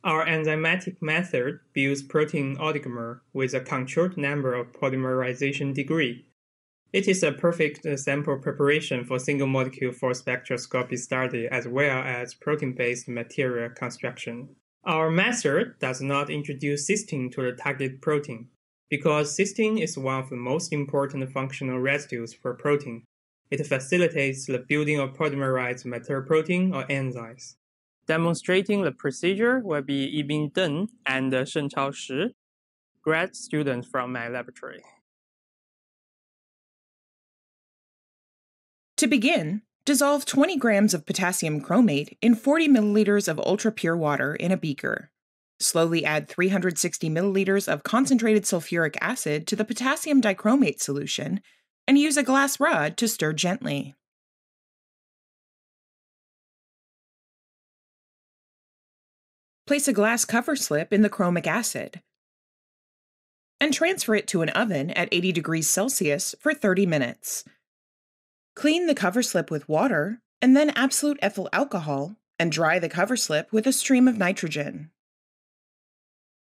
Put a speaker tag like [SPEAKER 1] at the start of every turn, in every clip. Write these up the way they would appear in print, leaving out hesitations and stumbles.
[SPEAKER 1] Our enzymatic method builds protein oligomer with a controlled number of polymerization degree. It is a perfect sample preparation for single molecule for spectroscopy study as well as protein-based material construction. Our method does not introduce cysteine to the target protein, because cysteine is one of the most important functional residues for protein. It facilitates the building of polymerized metal protein or enzymes. Demonstrating the procedure will be Yibing Deng and Shengchao, grad students from my laboratory.
[SPEAKER 2] To begin, dissolve 20 grams of potassium chromate in 40 milliliters of ultra-pure water in a beaker. Slowly add 360 milliliters of concentrated sulfuric acid to the potassium dichromate solution and use a glass rod to stir gently. Place a glass cover slip in the chromic acid and transfer it to an oven at 80 degrees Celsius for 30 minutes. Clean the cover slip with water and then absolute ethyl alcohol and dry the cover slip with a stream of nitrogen.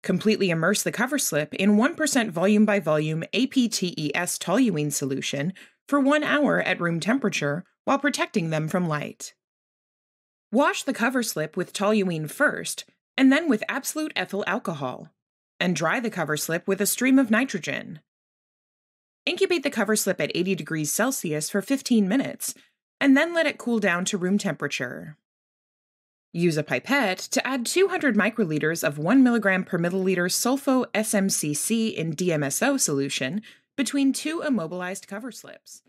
[SPEAKER 2] Completely immerse the cover slip in 1% volume by volume APTES toluene solution for 1 hour at room temperature while protecting them from light. Wash the cover slip with toluene first and then with absolute ethyl alcohol, and dry the cover slip with a stream of nitrogen. Incubate the cover slip at 80 degrees Celsius for 15 minutes, and then let it cool down to room temperature. Use a pipette to add 200 microliters of 1 mg per milliliter sulfo-SMCC in DMSO solution between 2 immobilized cover slips.